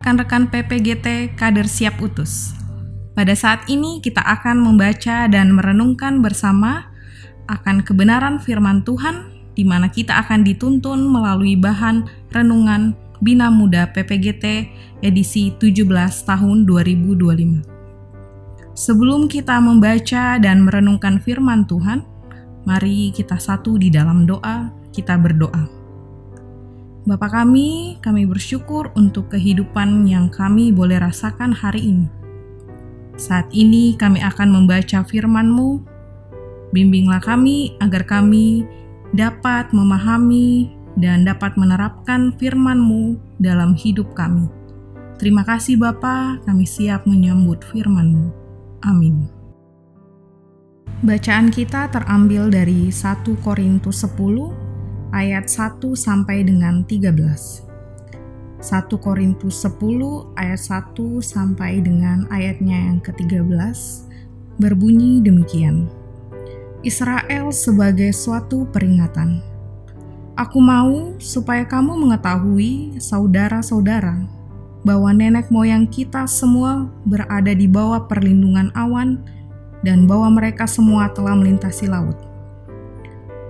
rekan-rekan PPGT Kader Siap Utus. Pada saat ini kita akan membaca dan merenungkan bersama akan kebenaran firman Tuhan, di mana kita akan dituntun melalui bahan renungan Bina Muda PPGT edisi 17 tahun 2025. Sebelum kita membaca dan merenungkan firman Tuhan, mari kita satu di dalam doa, kita berdoa. Bapa kami bersyukur untuk kehidupan yang kami boleh rasakan hari ini. Saat ini kami akan membaca firman-Mu. Bimbinglah kami agar kami dapat memahami dan dapat menerapkan firman-Mu dalam hidup kami. Terima kasih Bapa, kami siap menyambut firman-Mu. Amin. Bacaan kita terambil dari 1 Korintus 10 ayat 1 sampai dengan 13. 1 Korintus 10 ayat 1 sampai dengan ayatnya yang ke-13 berbunyi demikian. Israel sebagai suatu peringatan. Aku mau supaya kamu mengetahui, saudara-saudara, bahwa nenek moyang kita semua berada di bawah perlindungan awan dan bahwa mereka semua telah melintasi laut.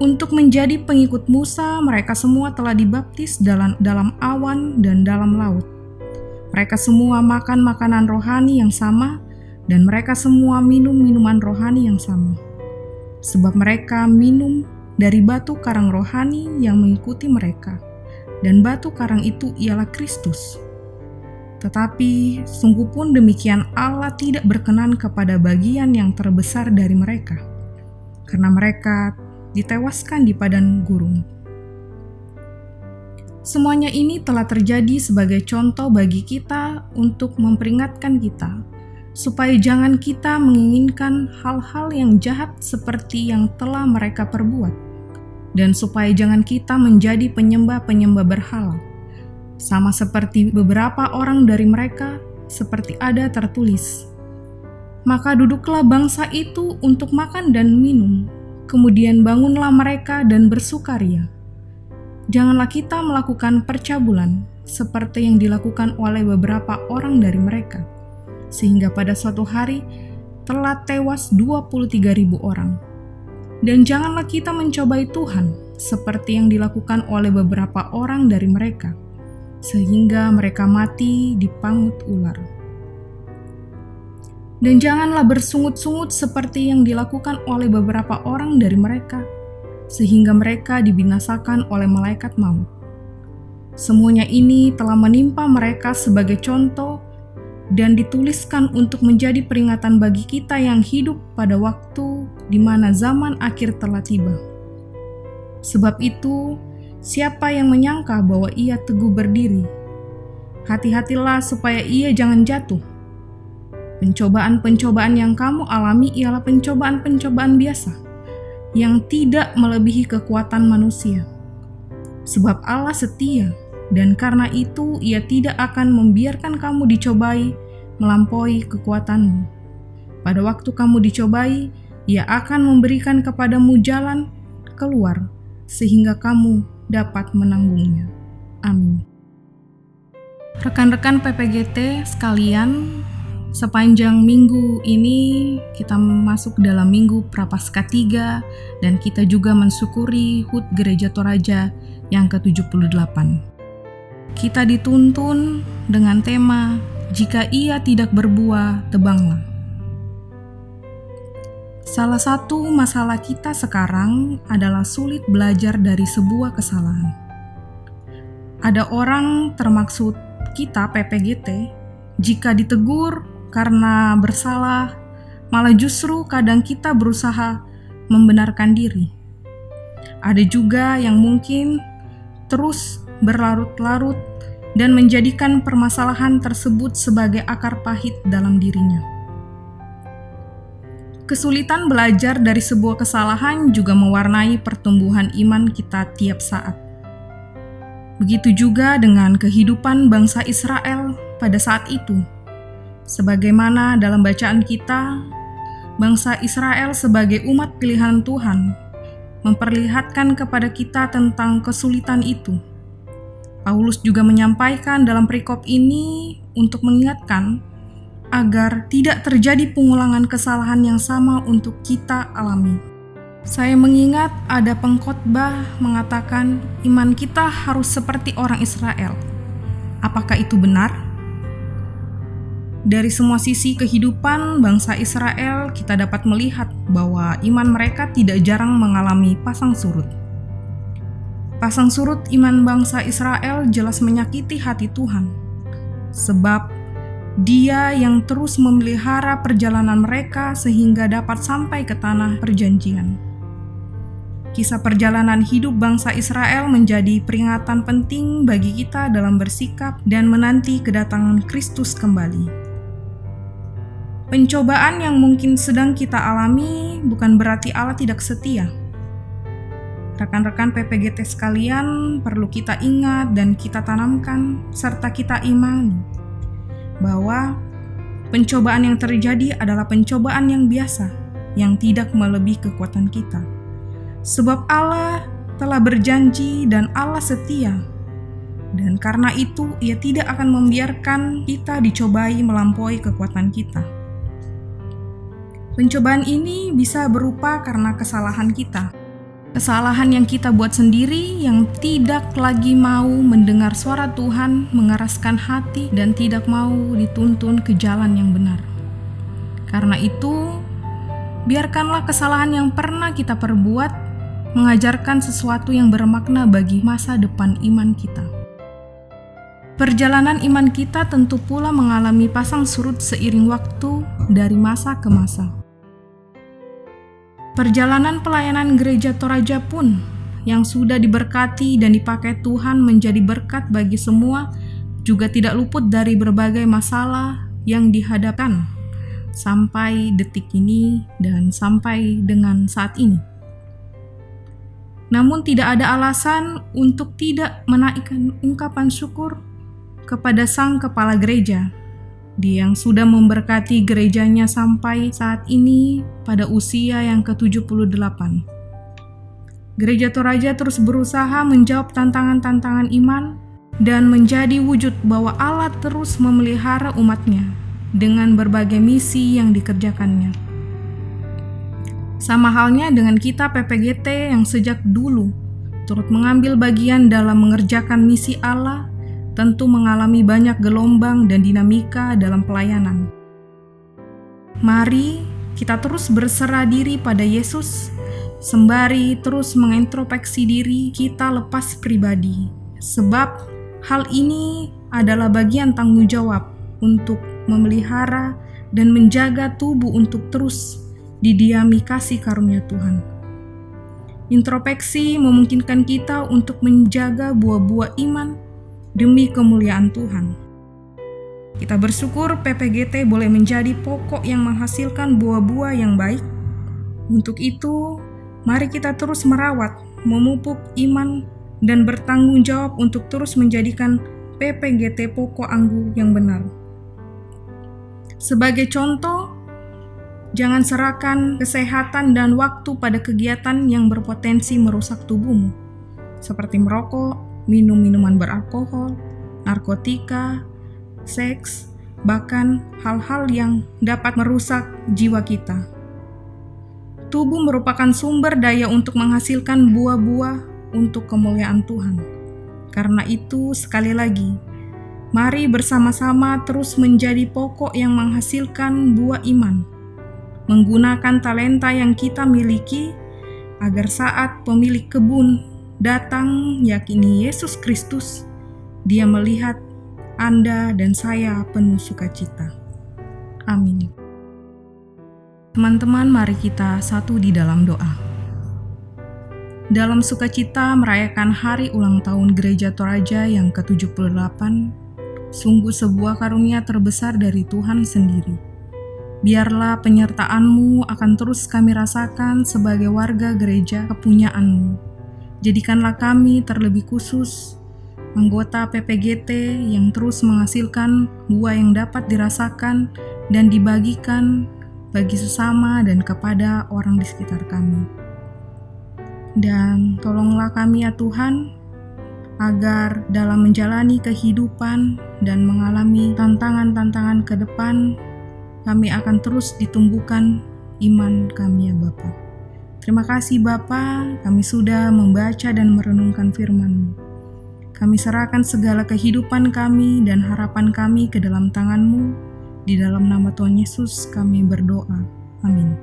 Untuk menjadi pengikut Musa, mereka semua telah dibaptis dalam awan dan dalam laut. Mereka semua makan makanan rohani yang sama, dan mereka semua minum minuman rohani yang sama. Sebab mereka minum dari batu karang rohani yang mengikuti mereka, dan batu karang itu ialah Kristus. Tetapi sungguh pun demikian Allah tidak berkenan kepada bagian yang terbesar dari mereka, karena mereka ditewaskan di padang gurun. Semuanya ini telah terjadi sebagai contoh bagi kita untuk memperingatkan kita, supaya jangan kita menginginkan hal-hal yang jahat seperti yang telah mereka perbuat, dan supaya jangan kita menjadi penyembah-penyembah berhala, sama seperti beberapa orang dari mereka, seperti ada tertulis, "Maka duduklah bangsa itu untuk makan dan minum, kemudian bangunlah mereka dan bersukaria." Janganlah kita melakukan percabulan seperti yang dilakukan oleh beberapa orang dari mereka, sehingga pada suatu hari telah tewas 23.000 orang. Dan janganlah kita mencobai Tuhan seperti yang dilakukan oleh beberapa orang dari mereka, sehingga mereka mati dipangut ular. Dan janganlah bersungut-sungut seperti yang dilakukan oleh beberapa orang dari mereka, sehingga mereka dibinasakan oleh malaikat maut. Semuanya ini telah menimpa mereka sebagai contoh dan dituliskan untuk menjadi peringatan bagi kita yang hidup pada waktu di mana zaman akhir telah tiba. Sebab itu, siapa yang menyangka bahwa ia teguh berdiri, hati-hatilah supaya ia jangan jatuh. Pencobaan-pencobaan yang kamu alami ialah pencobaan-pencobaan biasa, yang tidak melebihi kekuatan manusia. Sebab Allah setia, dan karena itu Ia tidak akan membiarkan kamu dicobai melampaui kekuatanmu. Pada waktu kamu dicobai, Ia akan memberikan kepadamu jalan keluar, sehingga kamu dapat menanggungnya. Amin. Rekan-rekan PPGT sekalian, sepanjang minggu ini kita masuk dalam minggu Prapaskah 3 dan kita juga mensyukuri HUT Gereja Toraja yang ke-78. Kita dituntun dengan tema, "Jika ia tidak berbuah, tebanglah." Salah satu masalah kita sekarang adalah sulit belajar dari sebuah kesalahan. Ada orang, termaksud kita PPGT, jika ditegur karena bersalah, malah justru kadang kita berusaha membenarkan diri. Ada juga yang mungkin terus berlarut-larut dan menjadikan permasalahan tersebut sebagai akar pahit dalam dirinya. Kesulitan belajar dari sebuah kesalahan juga mewarnai pertumbuhan iman kita tiap saat. Begitu juga dengan kehidupan bangsa Israel pada saat itu. Sebagaimana dalam bacaan kita, bangsa Israel sebagai umat pilihan Tuhan memperlihatkan kepada kita tentang kesulitan itu. Paulus juga menyampaikan dalam perikop ini untuk mengingatkan agar tidak terjadi pengulangan kesalahan yang sama untuk kita alami. Saya mengingat ada pengkhotbah mengatakan iman kita harus seperti orang Israel. Apakah itu benar? Dari semua sisi kehidupan bangsa Israel, kita dapat melihat bahwa iman mereka tidak jarang mengalami pasang surut. Pasang surut iman bangsa Israel jelas menyakiti hati Tuhan, sebab Dia yang terus memelihara perjalanan mereka sehingga dapat sampai ke tanah perjanjian. Kisah perjalanan hidup bangsa Israel menjadi peringatan penting bagi kita dalam bersikap dan menanti kedatangan Kristus kembali. Pencobaan yang mungkin sedang kita alami bukan berarti Allah tidak setia. Rekan-rekan PPGT sekalian, perlu kita ingat dan kita tanamkan serta kita imani bahwa pencobaan yang terjadi adalah pencobaan yang biasa, yang tidak melebihi kekuatan kita. Sebab Allah telah berjanji dan Allah setia. Dan karena itu, Ia tidak akan membiarkan kita dicobai melampaui kekuatan kita. Pencobaan ini bisa berupa karena kesalahan kita. Kesalahan yang kita buat sendiri yang tidak lagi mau mendengar suara Tuhan, mengeraskan hati, dan tidak mau dituntun ke jalan yang benar. Karena itu, biarkanlah kesalahan yang pernah kita perbuat mengajarkan sesuatu yang bermakna bagi masa depan iman kita. Perjalanan iman kita tentu pula mengalami pasang surut seiring waktu dari masa ke masa. Perjalanan pelayanan Gereja Toraja pun yang sudah diberkati dan dipakai Tuhan menjadi berkat bagi semua juga tidak luput dari berbagai masalah yang dihadapkan sampai detik ini dan sampai dengan saat ini. Namun tidak ada alasan untuk tidak menaikkan ungkapan syukur kepada Sang Kepala Gereja, Dia yang sudah memberkati gerejanya sampai saat ini pada usia yang ke-78. Gereja Toraja terus berusaha menjawab tantangan-tantangan iman dan menjadi wujud bahwa Allah terus memelihara umatnya dengan berbagai misi yang dikerjakannya. Sama halnya dengan kita PPGT yang sejak dulu turut mengambil bagian dalam mengerjakan misi Allah, tentu mengalami banyak gelombang dan dinamika dalam pelayanan. Mari kita terus berserah diri pada Yesus, sembari terus mengintrospeksi diri kita lepas pribadi, sebab hal ini adalah bagian tanggung jawab untuk memelihara dan menjaga tubuh untuk terus didiami kasih karunia Tuhan. Introspeksi memungkinkan kita untuk menjaga buah-buah iman demi kemuliaan Tuhan. Kita bersyukur PPGT boleh menjadi pokok yang menghasilkan buah-buah yang baik. Untuk itu, mari kita terus merawat, memupuk iman, dan bertanggung jawab untuk terus menjadikan PPGT pokok anggur yang benar. Sebagai contoh, jangan serahkan kesehatan dan waktu pada kegiatan yang berpotensi merusak tubuhmu, seperti merokok, minum minuman beralkohol, narkotika, seks, bahkan hal-hal yang dapat merusak jiwa kita. Tubuh merupakan sumber daya untuk menghasilkan buah-buah untuk kemuliaan Tuhan. Karena itu, sekali lagi, mari bersama-sama terus menjadi pokok yang menghasilkan buah iman, menggunakan talenta yang kita miliki agar saat pemilik kebun datang, yakini Yesus Kristus, Dia melihat Anda dan saya penuh sukacita. Amin. Teman-teman, mari kita satu di dalam doa. Dalam sukacita merayakan hari ulang tahun Gereja Toraja yang ke-78, sungguh sebuah karunia terbesar dari Tuhan sendiri. Biarlah penyertaan-Mu akan terus kami rasakan sebagai warga gereja kepunyaan-Mu. Jadikanlah kami terlebih khusus, anggota PPGT yang terus menghasilkan buah yang dapat dirasakan dan dibagikan bagi sesama dan kepada orang di sekitar kami. Dan tolonglah kami ya Tuhan, agar dalam menjalani kehidupan dan mengalami tantangan-tantangan ke depan, kami akan terus ditumbuhkan iman kami ya Bapa. Terima kasih Bapa, kami sudah membaca dan merenungkan firman-Mu. Kami serahkan segala kehidupan kami dan harapan kami ke dalam tangan-Mu. Di dalam nama Tuhan Yesus kami berdoa. Amin.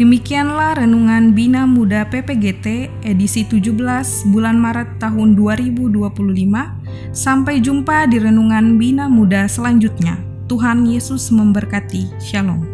Demikianlah Renungan Bina Muda PPGT edisi 17 bulan Maret tahun 2025. Sampai jumpa di Renungan Bina Muda selanjutnya. Tuhan Yesus memberkati. Shalom.